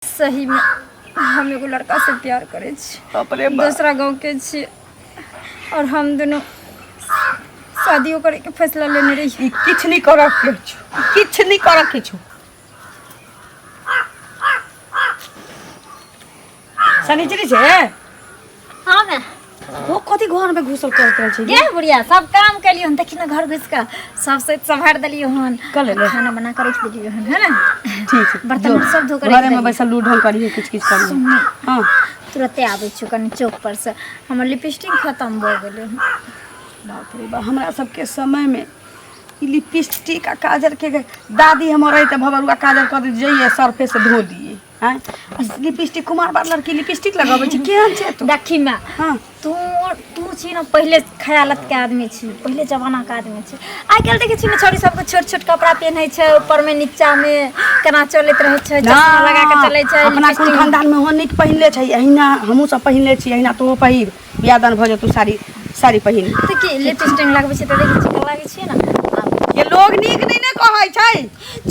सही में हम एगो लड़का से प्यार करे दूसरा गाँव के छी और हम दोनों शादियों करे के फैसला लेने रही। किछ नहीं कर के छु सनीचरी छे। हां मैं वो कथी घर में घुसल करत छे ये बुढ़िया सब काम के लिए हम देखी ना घर घुस का सब से संभाल दलियो हन खाना बना कर रख दियो हन है ना। ठीक है बर्तन सब धो कर घर में बैसल लूढल करिए किछ करिए। हां तुरंते आवे छु कनी चौक पर से हमर लिपस्टिक खत्म हो गेले। बाप रे बा हमरा सबके समय में लिपस्टिक आ काजल के दादी हमर रही त भवरुआ काजल कर दे जइए सरफे से धो दिए। हां लिपस्टिक कुमार बार लड़की लिपस्टिक लगावे छी केहन छे तू देखी मैं। हां तू छी ना पहले खयालत के आदमी छी पहले जमाना के आदमी छी। आई कल देखे छी ना छोरी सब छोट छोट कपड़ा पहनै छै ऊपर में नीचा में केना चलत रहे छै चश्मा लगा के चलै छै। अपना कुल खानदान में होने के पहिनले छै अहिना हमहु सब पहिनले छी अहिना तो पहिर बियादन भ जतु साड़ी पहिन त की लिपस्टिक लगाबै छै त देखे छी लागे छै ना ये लोग नीक नहीं ने कहै छै।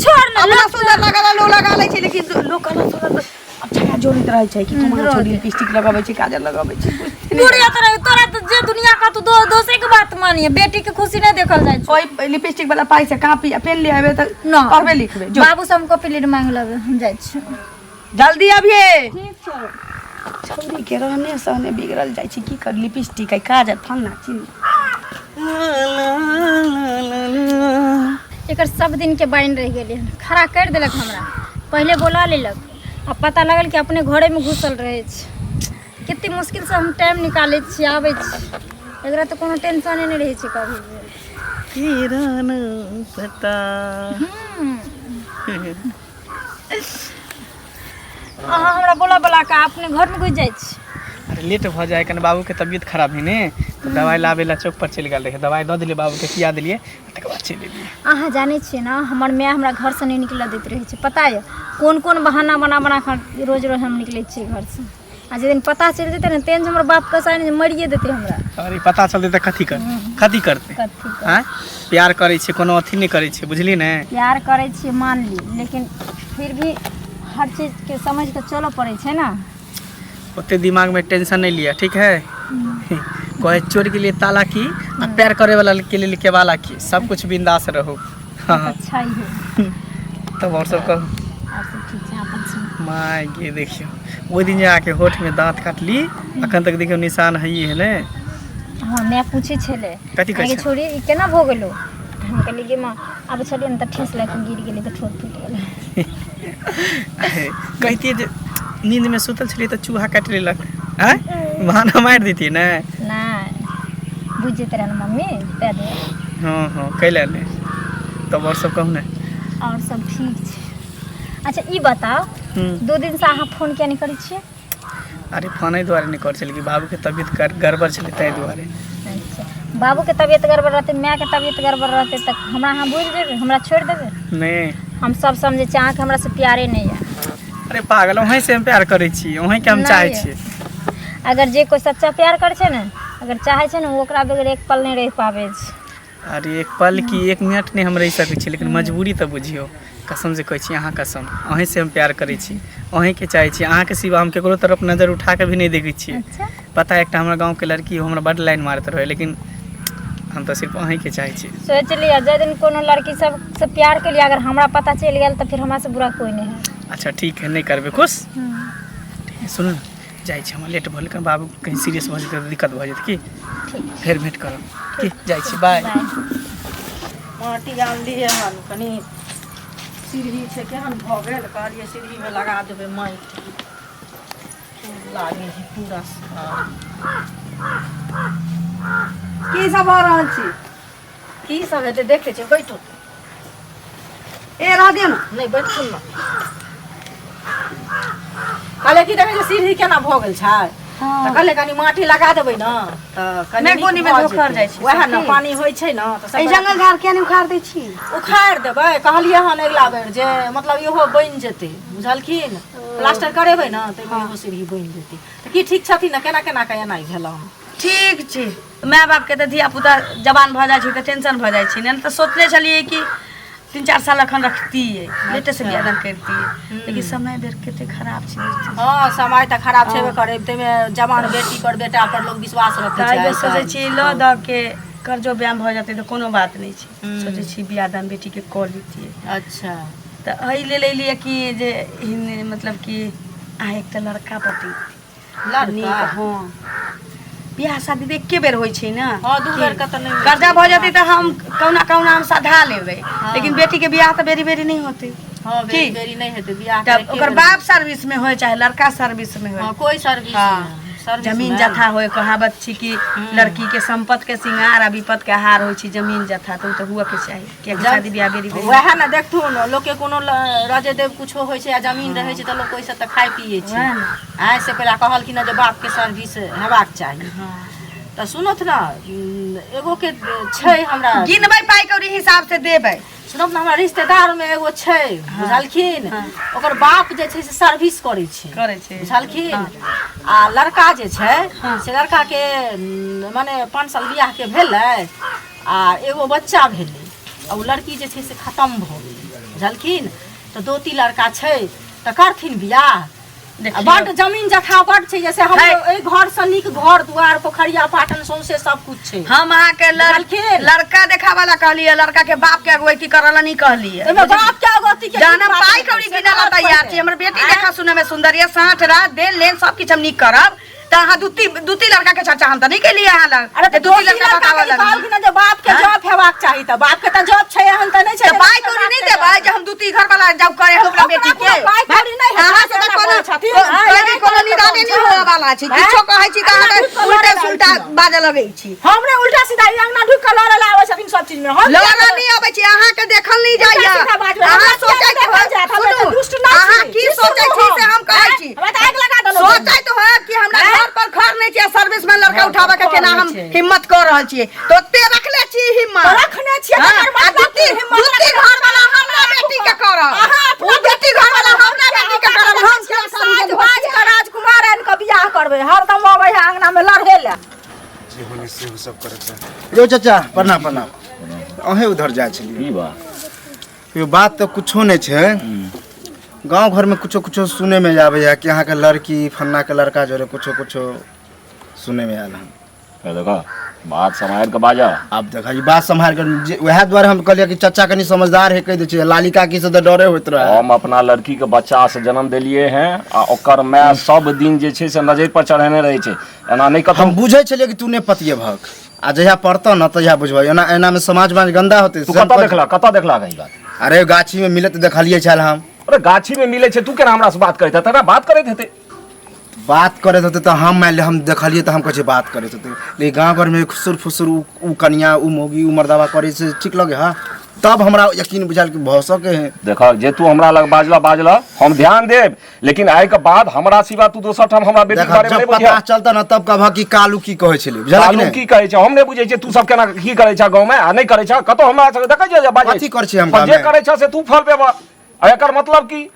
छोड़ ना अपना सुंदर लगाला लो लगा लै छै लेकिन लोग कहला सुंदर अच्छा जोड़ित रहै छै कि कुमार छोड़ी लिपस्टिक लगाबै छै काजल लगाबै छै। बुढ़िया तोरा तो जे दुनिया का तो दोसरे के बात मानिए बेटी के खुशी नहीं देखल जाय छै। ओइ लिपस्टिक वाला पाई से कापी पेन ले आबे त पढ़बे लिखबे जो बाबू से हम कॉपी लेट मांग लेबे हम जाय छी जल्दी आबिए। ठीक छै छौरी के रहने सहने बिगड़ल जाय छै की कर लिपस्टिक है काजल फन्ना चीज एकर सब दिन के बाइन रह गेले खड़ा कर देलक हमरा पहले बोला लेलक अब पता लगल कि अपने घरे में घुसल रहे छै। कितनी मुश्किल से हम टाइम निकाले छी आवे छी एकरा तो कोनो टेंशन नहीं रहे छै कभी तेरा न पता। अहाँ हमरा बोला का अपने घर में घुस जाय छी। अरे लेट भ जाए कने बाबू के तबीयत खराब है ने तो दवाई लावे ला चौक पर चल गेल रहे दवाई द दिले बाबू के पिया दिलिए तक बाद चल एलिए। अहाँ जाने छिए ना हमर माय हमरा घर से नहीं निकल देत रहे छै पता है कौन कौन बहाना बना कर रोज रोज हम निकले छी घर से आ जे दिन पता चल जेते ना तेन हमर बाप का साइन मरिए देते हमरा। अरे पता चलते त कथी करते हां प्यार करे छै कोनो अथी नहीं करे छै बुझली ने। प्यार करे छी मान ली लेकिन फिर भी हर चीज के समझ के चलो पड़े छै ना। ओते दिमाग में टेंशन नहीं लिया ठीक है। कहे चोर के लिए ताला की और प्यार करे वाला के लिए लिखे वाला की सब कुछ बिंदास रहो। हां अच्छा ही है तब और सब कहो और सब ठीक है अपन सुन माय ये देखियो वो दिन जाके होठ में दांत काट ली अखन तक देखियो निशान है ही है ने। हां मैं पूछे छले कथी आगे छोड़ी ई केना भ गेलो हम कहली कि मां अब छलिए न त ठेस लाग गिर गेली त ठोट फूट गेल। कहती जे नींद में सुतल छली त चूहा काट लेलक हैं बहाना मार देती ने ना बुझ जेते रह मम्मी दे दे। हां कैला ने तब और सब कहू ने और सब ठीक छै। अच्छा ई बताओ 2 दिन से अहाँ फोन किया नहीं करै छियै। अरे फोन द्वारे नहीं कर चल कि बाबू के तबीयत गड़बड़ छले तै द्वारे। अच्छा बाबू के तबीयत गड़बड़ रहते माय के तबीयत गड़बड़ रहते तक हमरा अहाँ बुझ देबे हमरा छोड़ देबे नहीं हम सब समझे छी अहाँ के हमरा से प्यारे नहीं है। अरे पागल वहीं से हम प्यार करे छी वहीं के हम चाहे छी। अगर जे कोई सच्चा प्यार करे छै ने अगर चाहे छै ने ओकरा बगैर एक पल नहीं रह पावे छै। अरे एक पल की 1 मिनट नहीं हम रह सकै छी लेकिन मजबूरी तो बुझियो कसम से कहै छी अहाँ कसम वहीं से हम प्यार करे छी वहीं के चाहे छी अहाँ के सिवा हम केकरो तरफ नजर उठा के भी नहीं देखै छी। अच्छा पता है एकटा हमरा गांव के लड़की हमरा बड़ लाइन मारत रहे लेकिन हम तो सिर्फ वहीं के चाहे छी। सोच लिया जे दिन कोनो लड़की सब से प्यार के लिए अगर हमरा पता चल गेल तो फिर हमरा से बुरा कोई नहीं है। अच्छा ठीक है नहीं करबे खुश ठीक है सुनो ना जाय छी हम लेट भल कर बाबू कहीं सीरियस भ जेते त दिक्कत भ जेते की फिर भेंट करब की जाय छी बाय। माटी आन लिए हन कनी सीढ़ी छै केहन भ गेल कहलिए सीढ़ी में लगा देबे माटी लागे छै पूरा की सब भ रहल छी की सब हेते देखे छी बैठो ए रह दियो ना नहीं बैठो ना कहले की देखे सीढ़ी केना भ गेल छै त कहले कनी माटी लगा देबै ना त कनी कोनी में धोखर जाय छै वएह ना पानी होय छै ना त सब जंगल झाड़ के नहीं उखाड़ दै छी उखाड़ देबै कहलिए हन अगला बेर जे मतलब इहो बन जेते बुझलखिन प्लास्टर करेबै ना त इहो सीढ़ी बन जेते त की ठीक छथिन ना केना केना के एनाइ भेलौ ठीक छी माय बाप के त धिया पुता जवान भ जाय छै त टेंशन भ जाय छै ने त सोचले छलिए कि 3-4 साल अखन रखती है बेटे से बियाह करती है लेकिन समय बेर केते खराब छै हां समय त खराब छेबे करे तेमे जवान बेटी पर बेटा पर लोग विश्वास रखे छै सोचे छी ल द के कर्जो ब्याम भ जाते त कोनो बात नहीं छै सोचे छी बियाह दान बेटी के कर लेती अच्छा त एहि ले लिए कि जे मतलब कि आ एक त लड़का पति लड़का हां बियाह शादी देख के बेर होई छै ना हां दू बेर का त नहीं कर्जा भ जाते त हम कौना कौना हम साधा लेबै लेकिन बेटी के बियाह त बेरी बेरी नहीं होते हां बेरी बेरी नहीं होते बियाह तब ओकर बाप सर्विस में होय चाहे लड़का सर्विस में होय हां कोई सर्विस जमीन जथा होय कहावत छी कि लड़की के संपत्ति के सिंगार आ विपत के हार होय छी जमीन जथा तो हुआ के चाही कि शादी बियाह बेरी बेरी वह ना देखथु न लोग के कोनो राजे देव कुछो होय छै आ जमीन रहै छै त लोग कोइ से त खाय पिए छै आइ से पहला कहल कि न जे बाप के सर्विस हेबाक चाही त सुनत ना एगो के छै हमरा गिनबै पाई कौड़ी हिसाब से देबै सुनब ना हमरा रिश्तेदार में एगो छै बुझलखिन ओकर बाप जे छै से सर्विस करै छै बुझलखिन आ लड़का जे छै से लड़का के माने 5 साल बियाह के भेलै आ एगो बच्चा भेलै आ उ लड़की जे छै से खत्म भ गेलै बुझलखिन त दोती लड़का छै त करथिन बियाह बड़ जमीन जथा बड़ छै जैसे हम ए घर से निक घर दुआर पोखरिया पाटन सौसे सब कुछ छै हम अहाँ के लड़का देखा वाला कहलिए लड़का के बाप के अगुवाई करला नहीं कहलिए एमे बाप के अगुवाई के जाना पाई कौड़ी गिनाला तैयार छी हमर बेटी देखा सुने में सुंदरिया साठ रात दे लेन सब किछ हम निक करब त अहाँ दुती लड़का के चर्चा हम त नहीं केलिए अहाँ लग अरे दुती लड़का बतावला कहल कि ना जे बाप के जॉब हेबाक चाही त बाप के त जॉब छै एहन त नहीं छै पाई कौड़ी नहीं देबै जे हम दुती घर वाला जॉब करे हमरा बेटी के पाई कौड़ी नहीं अहाँ से त कोनो कोनो निदाने नहीं होय वाला छै किछो कहै छी त अहाँ उल्टा सुल्टा बाजे लगै छी हमरे उल्टा सीधा अंगना ढुक के लड़े ला आबै छथिन सब चीज में हम लड़े नहीं आबै छी अहाँ के देखल नहीं जाइया अहाँ सोचै त दुष्ट ना अहाँ की सोचै छी से हम कहै छी हमरा त आग लगा देलो सोचै त है कि हमरा घर पर घर नहीं छै सर्विस में लड़का उठाबे के केना हम हिम्मत कर रहल छी तो ते रखले छी हिम्मत रखने छी आ दुती घर वाला हमरा बेटी के करब उ दुती घर वाला हमरा बेटी के करब हम समाजवाज का राजकुमार एन के बियाह करबे हरदम आबै है अंगना में लड़े ले जे होने से सब करत यो चाचा प्रणाम प्रणाम अहे उधर जाय छली की बा यो बात तो कुछो नहीं छै गांव घर में कुछो कुछो सुने में आवे है कि यहाँ के लड़की फन्ना के लड़का जोरे कुछो कुछो सुने में आला है देखा बात संभाल के बाजा अब देखा ये बात संभाल के वह द्वारे हम कहलिए कि चाचा कनी समझदार है कह दे छै लालिका की से तो डरे होत रहा हम अपना लड़की के बच्चा से जन्म देलिए हैं आ ओकर मैं सब दिन जे छै से नजर पर चढ़ेने रहे छै एना नहीं कत हम बुझे छलिए कि तू ने पतिए भक आ जहिया पड़तो न तहिया बुझबै एना में समाज में गंदा होते तू कत देखला गई बात अरे गाछी में मिलत देखलिए छल हम अरे गाछी में मिले छे तू केना हमरा से बात करत है तेरा बात करत हेते बात करे होते तो हम मान ले हम देखलिए तो हम कहे बात करे होते लेकिन गांव घर में खुसुर फुसुर उ कन्या उ मोगी उ मर्दावा करे से ठीक लगे हां तब हमरा यकीन बुझाल कि भौसो के है देखा जे तू हमरा लग बाजला हम ध्यान देब लेकिन आइ के बाद हमरा सिवा तू दोसर ठाम हमरा बेटी के बारे में नहीं बुझिया पता चलता न तब कहबा कि कालू की कहे छले बुझला कि कालू की कहे छै हम नहीं बुझै छै तू सब केना की करे छै गांव में आ नहीं करे छै कतो हमरा से देखै छै बाजे कथि कर छै हम जे करे छै से तू फल पेबा आ एकर मतलब की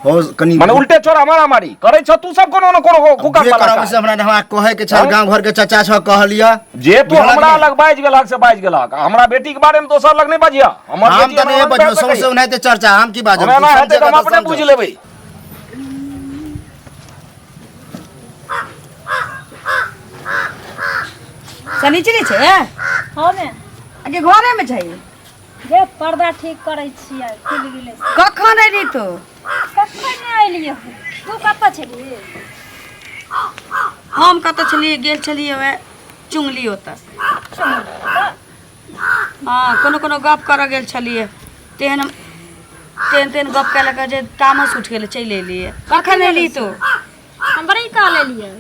हो कनी माने उल्टे छोरा मारा मारी करे छ तू सब कोनो न कोनो हुकम वाला से हमरा कहे के छ गांव घर के चाचा छ कहलिया जे तू हमरा लग बाज गेलक से बाज गेलक हमरा बेटी के बारे में दोसर लग नहीं बाजिया हमर बेटी हम त नहीं बजो सबसे उनाते चर्चा हम की बाजब ना हेते हम अपने बुझ लेबै सनीचरी छै हां ने आगे घरे में छै जे पर्दा ठीक करै छियै खुल गेलै कखन एली तो कखन नहीं आइलिए तू कत छली हम कत छलिए गेल छलिए वे चुंगली होता हां कोनो गप कर गेल छलिए तेन गप के लगे जे तामस उठ गेल चल एलिए कखन एली तो हम बड़ी काल एलिए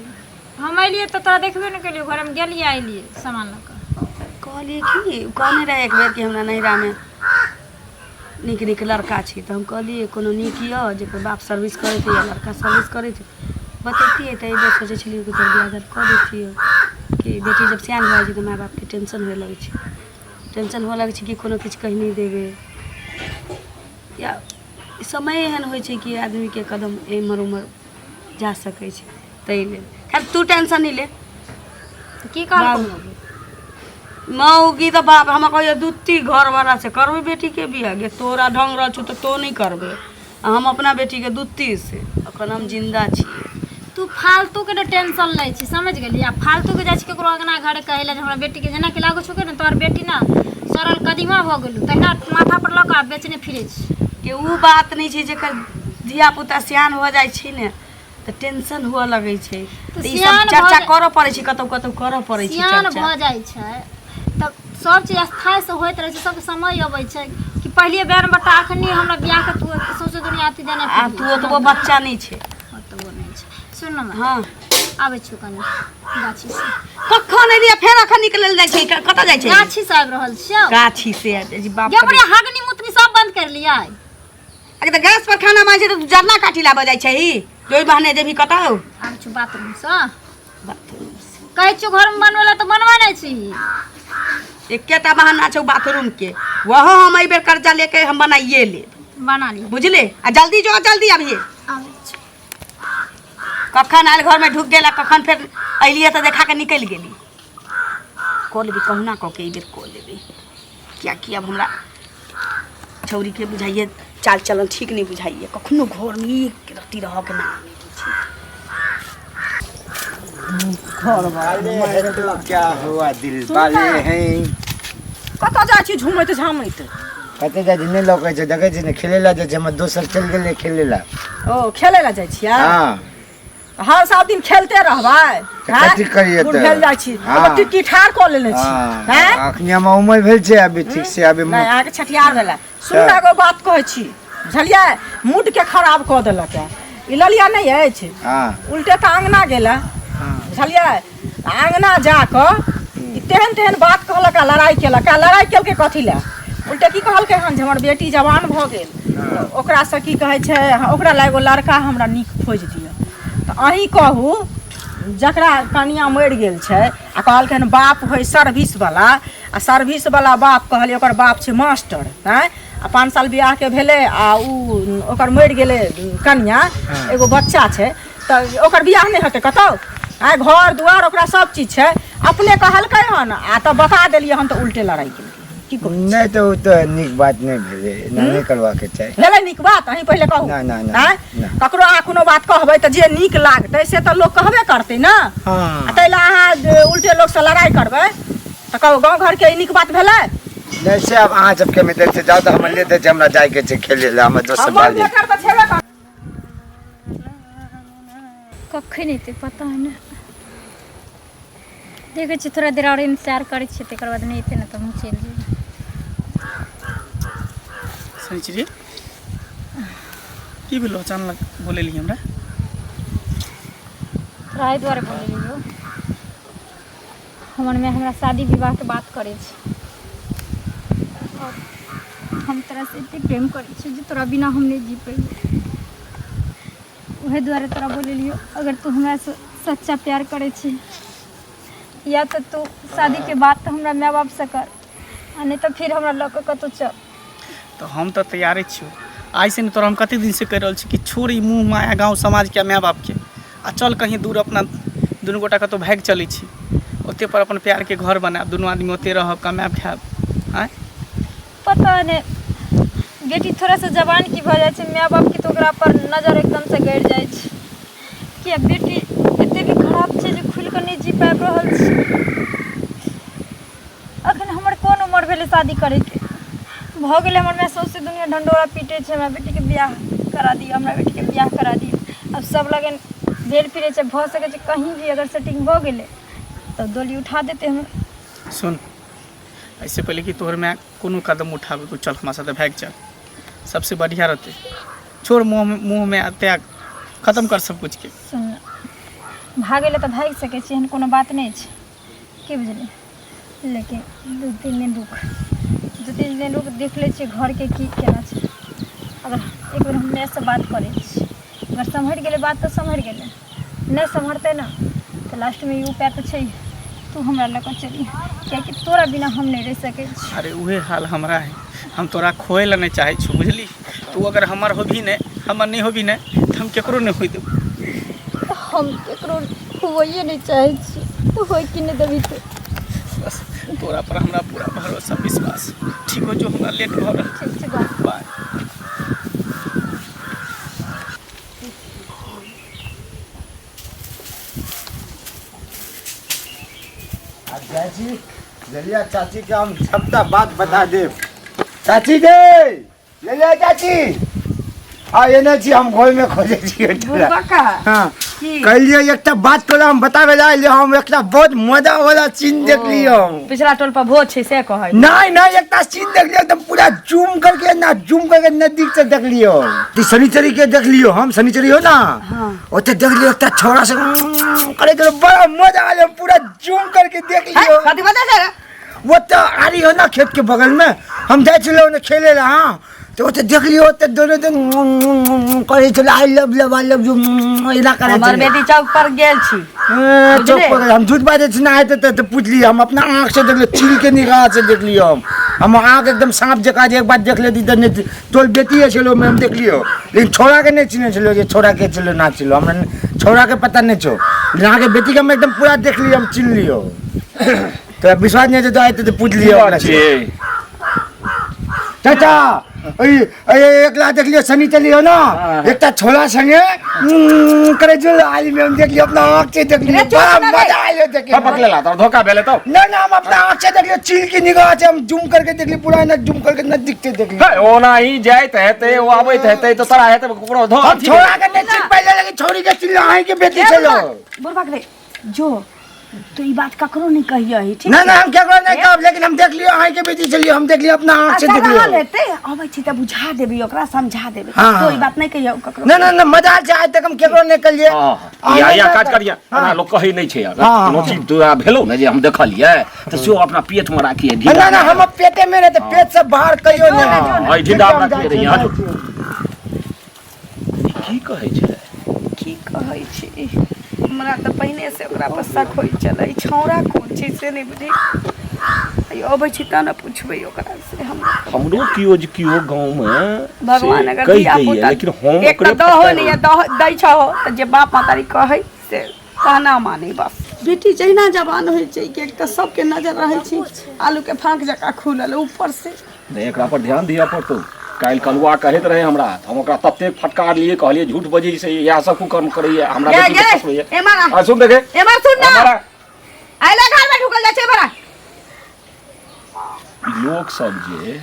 हम एलिए तो तोरा देखबे नहीं केलिए घर में गेलिए आइलिए सामान लक कहलिए कि कहने रहे एक बेर कि हमरा नैरा में निक लड़का छी तो हम कहलिए कोनो निक य जेकर बाप सर्विस करैत या लड़का सर्विस करैत बतैतिए त एबे सोचे छलिए कि तोर बियाह कर देतिए कि बेटी जब सियान भऽ जाइ त माय बाप के टेंशन होए लगै छै कि कोनो किछ कहि नहीं देबे या समय एहन होइ छै कि आदमी के कदम एमर उमर जा सकै छै तै ले खैर तू टेंशन नहीं ले की कहल मौगी तो बाप हम कहियो दुत्ती घर वाला से करबे बेटी के बियाह गे तोरा ढंग रह छु तो नहीं करबे हम अपना बेटी के दुत्ती से अखन हम जिंदा छी तू फालतू के टेंशन लै छी समझ गेली आ फालतू के जाइ छी केकरो अंगना घरे कहैला जे हमरा बेटी के जेना कि लागो छौ के न तोहर बेटी ना सरल कदीमा भ गेलू तहिना माथा पर लऽ कऽ बेचने फिरै छी के उ बात नहीं छै जेकर धिया पुता सियान हो जाइ छै ने तो टेंशन हुआ लगे छै तो ई सियान सब चर्चा करऽ पड़ै छै कतौ कतौ करऽ पड़ै छै सियान चर्चा भ जाइ छै तब सब चीज स्थायी से होइत रहै छै सब समय अबै छै कि पहले बेर बता अखनी हमरा बियाह के तू सोचे दुनिया आती देने आ तू ओतबो बच्चा नहीं छै ओतबो नहीं छै सुन न हां आबै छु कनी गाछी से कखन एलिया फेर अखन निकलल जाइ छै कतऽ जाइ छै गाछी से आबि रहल छियै गाछी से जी बाप गे बढ़िया हगनी मुतनी सब बंद कर लिया अगर तो गैस पर खाना मांगे तो जरना काटी लाबऽ जाइ छै ही जोई बहने देबी कतौ आबै छु बाथरूम से कहै छु घर में बनवेला तो बनवा नहीं छी एकेटा बहाना छौ बाथरूम के वह हम एहि बेर कर्जा लेके हम बनाइए ले बना ली बुझले आ जल्दी जो जल्दी अभी आबै छु कखन आयल घर में ढुक गेला कखन फिर अलिए तो देखा के निकल गेली को लेबी कहुना कह के एहि बेर को लेबी क्या किया अब हमरा छौरी के बुझाइए चाल चलन ठीक नहीं बुझाइए कखनो घर में एक रति रह के ना क्या हुआ दिल वाले हैं कतऽ जाइ छी झुमैत झामैत कते जाइ छी नहीं लौकै छै देखै छी ने खेलेला जाइ छै हम दोसर चल गेले खेलेला ओ खेले ला जाइ छियै हां हर सब दिन खेलते रहबै कथी करिए तो खेल जाइ छी टिक्की ठार क लेने छी हैं अखनी हम उमर भेल छै अभी ठीक से अभी नहीं आके छठियार भेला सुन एगो बात कहै छी बुझलियै मूड के खराब क देलक ई ललिया नहीं अछि हां उल्टे त अंगना गेला बुझलियै अंगना जाके तेहन तेहन बात कहलक लड़ाई केलकै कथी लए उल्टे की कहलकै हन जे हमर बेटी जवान भ गेल ओकरा से की कहै छै ओकरा ला एगो लड़का हमरा नीक खोज दिअ तऽ अहीं कहू जकरा कनिया मरि गेल छै आ कहलखिन बाप होइ सर्विस वाला आ सर्विस वाला बाप कहलियै ओकर बाप छै मास्टर हैं आ 5 साल बियाह के भेलै आ उ ओकर मरि गेलै कनिया एगो बच्चा छै तऽ ओकर बियाह नहीं हेतै कतौ आ घर दुआर ओकरा सब चीज छै अपने कहलकै हन आ तऽ बता देलियै हन तऽ उल्टे लड़ाई केलकै की कहू नहीं तो तो निक बात नहीं भेले नहीं करवा के चाही भेलै नीक बात अहीं पहिले कहू ना ना हैं ककरो अहाँ कोनो बात कहबै तऽ जे नीक लागतै से तऽ लोग कहबे करतै ना हां तै ला अहाँ उल्टे लोग से लड़ाई करबै तऽ कहू गांव घर के नीक बात भेलै नहीं से अब अहाँ सबके में देख से जाओ तो हम लेते छै हमरा जाय के छै खेले ला हम दोस्त बाली हम लेकर तऽ छेबे कर कखै नहीं ते पता नहीं देखै छी थोड़ा देर और इंतजार करै छी तकर बाद नहीं एतै ना तऽ हम चलि जेबै सही की भेलो अचानक बोलेली हमरा राय द्वारे बोलेलियो हमर में हमरा शादी विवाह के बात करे छै और हम तोरा से एते प्रेम करे छी जे तोरा बिना हम नहीं जी पेबै उहे द्वारे तोरा बोलेलियो अगर तू हमरा से सच्चा प्यार करे छी या तो तू शादी के बाद तो हमरा माय बाप से कर आ नहीं तो फिर हमरा लऽ कऽ कतौ चल तो हम तो तैयारे छियो आई से तोरा हम कते दिन से कह रहल छी कि छोड़ ई मुँह माया गाँव समाज के माय बाप के आ चल कहीं दूर अपना दुनू गोटा कतौ भाग चलै छी ओते पर अपन प्यार के घर बनाब दुनू आदमी ओते रहब कमाब खाब आय पता नहीं बेटी थोड़ा सा जवान की भ जाए छै माय बाप की तो ओकरा पर नजर एकदम से गड़ जाए छै कि बेटी एते भी खराब छै जे खुल के नहीं जी पाबि रहल छै अखन हमर कोन उम्र भेलै शादी करे के भ गेलै हमर में सौसे दुनिया ढंडोरा पीटे छै हमरा बेटी के बियाह करा दियो हमरा बेटी के बियाह करा दियो अब सब लगन भेल फिरे छै भ सके छै कहीं भी अगर सेटिंग भ गेलै तो डोली उठा देते हम सुन ऐसे पहले कि तोहर में कोनो कदम उठाबे तो चल हमारे साथ भाग चल सबसे बढ़िया रहते छोड़ मुँह में त्याग खत्म कर सब कुछ के सुन भागे ले तो भाग सके छी एहन कोनो बात नहीं छै की बुझली लेकिन 2-3 दिन रुक देख ले छी घर के की केना छै अगर एक बेर हम से बात करे छी अगर सम्हर गेले बात तो सम्हर गेले नहीं सम्हरते ना तो लास्ट में यू उपाय तो छै तू हमरा लग चली क्या कि तोरा बिना हम नहीं रह सके छी अरे उहे हाल हमरा है हम तोरा खोए ला नहीं चाहे छु बुझली तू अगर हमार होबी ने हमर नहीं होबी ने तो हम केकरो नहीं होई देब हम केकरो होइए नहीं चाहे छी तो होई कि नहीं देबी तो बस तोरा पर हमरा पूरा भरोसा विश्वास। ठीक हो जो हमरा लेट भऽ रहल। ठीक छै बाय। बाय। चाची जलिया चाची के हम सबटा बात बता देब। चाची गे जलिया चाची एने छी हम घर में खोजे छी। हाँ कहलिए एकटा बात तोरा हम बतावे ला हम एकटा बहुत मजा वाला सीन देख लियो। पिछला टोल पर भोज छै से कहै। नहीं नहीं एकटा सीन देख लियो एकदम पूरा जूम करके नजदीक से देख लियो। ती शनिचरी के देख लियो हम शनिचरी हो ना ओते देख लियो एकटा छोरा से करे तो बड़ा मजा आ जाए पूरा जूम करके देख लियो। कथि बता दे वो तो आ रही हो ना खेत के बगल में हम जाए चलो ने खेले ला। हाँ तो वो देख लियो तो दोनों दिन करे चलो आई लव यू इना करे। हमर बेटी चौक पर गेल छी चौक पर हम झूठ बात ना आए तो पूछ लिया हम अपना आँख से देख लियो चील के निगाह से देख लियो हम आँख एकदम सांप जका एक बार देख लेती तो तोल बेटी है चलो मैं हम देख लियो लेकिन छोड़ा के नहीं चिन्ह चलो ये छोड़ा के चलो ना चलो हमरा छोड़ा के पता नहीं छो यहाँ के बेटी का हम एकदम पूरा देख लियो हम चिन्ह लियो। तो विश्वास नहीं तो आए तो पूछ लियो। चाचा एक ला देख लियो शनि चली हो ना एकटा छोला संगे करे जो आई में हम देख लियो अपना आँख से देख लियो बड़ा मजा आयो देख के। पकड़े ला तो धोखा भेले तो ना ना हम अपना आँख से देख लियो चील की निगाह से हम जूम करके देख लियो पूरा ना जूम करके नजदीक से देख लियो। ओना ही जाइत हेते वो आबैत हेते तो तोरा हेते ककरो धो हम छोड़ा के नहीं चिल पहले लगे छोड़ी के चिल आई के बेटी चलो बुरबा के जो तो ई बात ककरो नहीं कहियो ही ठीक ना ना हम क्या नहीं कहब लेकिन हम देख लियो आई के बेटी चलियो हम देख लियो अपना आँख से देख लियो। लेते आबै छी त बुझा देबी ओकरा समझा देबी हाँ, तो ई बात नहीं कहियो ककरो। ना ना ना मजा से आज तक हम केकरो नहीं कहिए। या काज करिया ना लोग कहै नहीं छै यार कोनो चीज तोरा भेलो ना जे हम देखलिए तो सो अपना पेट में राखिए ढीला। ना ना हम पेटे में रहते पेट से बाहर कहियो नहीं आई ढीला राखिए रे यहाँ की कहै छै की कहै छी हमरा त पहिने से ओकरा पर शक होई चलै छौरा कोन छी से नहीं बुझी अबै छी त न पूछबै ओकरा से हमरो कियो गांव में भगवान अगर दिया पुता लेकिन हम एक त दहो नहीं दै छ त जे बाप मातारी कहै से कहना माने बस। बेटी जहिना जवान होइ छै कि एक त सबके नजर रहै छी आलू के फांक जका खुलल ऊपर से नहीं एकरा पर ध्यान दिया पड़तो। काल कलुआ कहत रहे हमरा हम ओकरा तत्ते फटकार लिए कहलिए झूठ बजी से या सब कर्म करैए हमरा बेटी के फसबैए। आ सुन देखे एमा सुन ना आइला घर में ढुकल जाय छै बड़ा लोग सब जे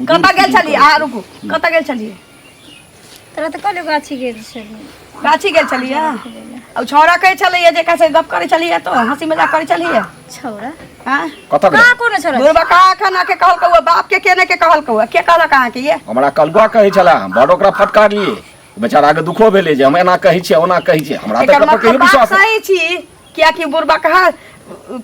कता गेल छली आ रुकू कता गेल छली तोरा तो कहलियो गाछी गेल छली गाछी गेल छली अब छौरा कहै छलै जे कैसे गप करै छली तो हंसी मजाक करै छली छौरा हां कता कहाँ कोनो छौरा बुरबा कहाँ खाना के कहल कहू बाप के केने के कहल कहू के कहला कहाँ के ये हमरा कलुआ कहै छला बड़ ओकरा फटकार लिए बेचारा के दुखो भेले जे हम एना कहै छी ओना कहै छी हमरा त कत के विश्वास सही छी किया कि बुरबा कहा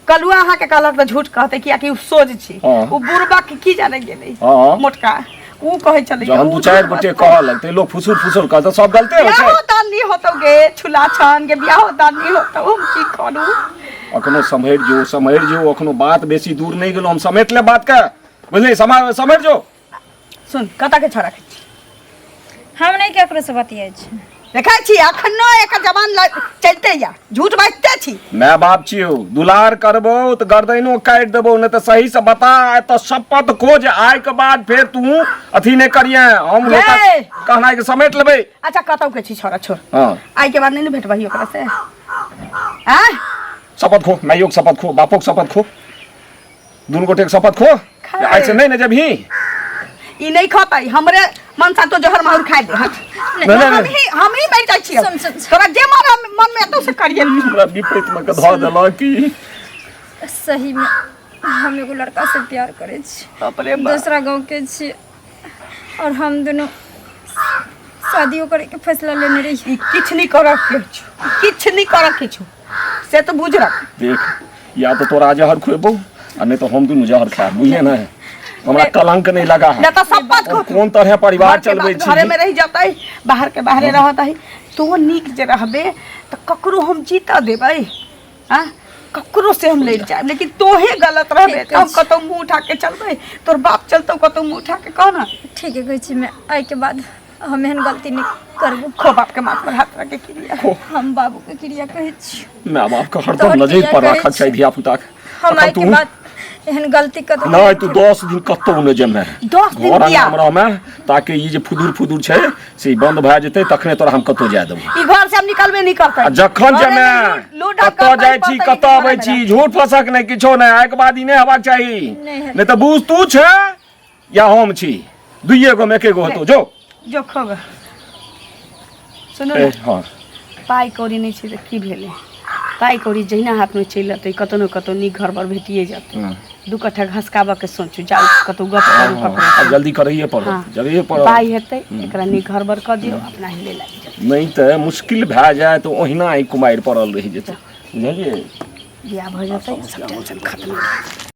कलुआ अहाँ के कहलक त झूठ कहते किया कि सोच छी ओ बुरबा के की जाने गेलै मोटका ऊ कहै छलै जहन दू चार गोटे कहल ते लोग फुसुर कहत सब गलते होय छै। बियाह दानी होतौ गे छुला छान के बियाह दानी होतौ हम की करू अखनो समझ जो अखनो बात बेसी दूर नहीं गेलो हम समेट ले बात का बुझले समझ जो सुन कता के छोरा हम नहीं केकरो से बतियाइ छी देखै छी अखनो एक जवान चलते या झूठ बाजते छी मैं बाप छियो दुलार करबो तो गर्दनो काट देबो न त सही से बता त शपथ खोज आय के बाद फिर तू अथी नहीं करिए हम लोग कहना के समेट लेबे। अच्छा कतौ के छी छोरा छोड़ हां आय के बाद नहीं भेटबही ओकरा से हां शपथ खो माइयो के शपथ खो बापो के शपथ खो दुनु गोटे के शपथ खो ऐसे नहीं न जब ही ई नहीं खतै हमरे मन सा तो जहर माहुर खाइ दे हम ही बैठ जाइ छी तोरा जे मन में तो से करिए हमरा विपरीत में कधा देला की सही में हम एगो लड़का से प्यार करे छी अपने दूसरा गांव के छी और हम दोनों शादियों करे के फैसला लेने रही किछ नहीं करक के छु से तो बुझ रख देख या तो तोरा जहर खुएबो आ नहीं तो हम दुनु जहर खाब बुझे ना हमरा कलंक नहीं लगा है न तो सब बात को कौन तरह परिवार चलबै छी घरे में रह जातै बाहर के बाहरे रहत है तो नीक जे रहबे तो ककरो हम जीता देबै हां ककरो से हम ले जाए लेकिन तोहे गलत रहबे तो हम कतौ मुंह उठा के चलबै तोर बाप चलतौ कतौ मुंह उठा के कहना ठीक है कहै छी मैं आइ के बाद हम एहन गलती नहीं करबो खो बाप के माथ पर हाथ रख के क्रिया हम बाबू के क्रिया कहै छी मां बाप का हरदम नजर पर रखल छै धिया पुता हम आइ के बाद एहन गलती कर नहीं तू 10 दिन कत्तो न जमे 10 दिन घर किया? हमरा में ताकि ई जे फुदुर छै से बंद भए जेतै तखने तोरा हम कत्तो जाय देबो ई घर से हम निकलबे नहीं करते आ जखन जमे कत्तो जाइ छी कत्तो आबै छी झूठ फसक नहीं किछो नहीं आइ के बाद ई नहीं हेबाक चाही नहीं तो बुझ तू छै या हम छी दुइये गो में एके गो होतो जो खोग सुनो ए, ना हाँ पाई कौड़ी नहीं छै त की भेले पाई कौड़ी जहिना हाथ में चलि अतै कतौ न कतौ नीक घर पर भेटिए जाते हाँ। 2 कट्ठा घसकाबा के सोचू जाउ कतौ गप करू अब ककरो जल्दी करैए पड़त हाँ। जगहे पड़त पाई हेतै एकरा नीक घर बर क दियौ अपना हिले लागि जाय नहीं तो मुश्किल भए जाए तो ओहिना ई कुमारि पड़ल रहि जेतै बुझलिए बियाह भ जेतै सब टेंशन खत्म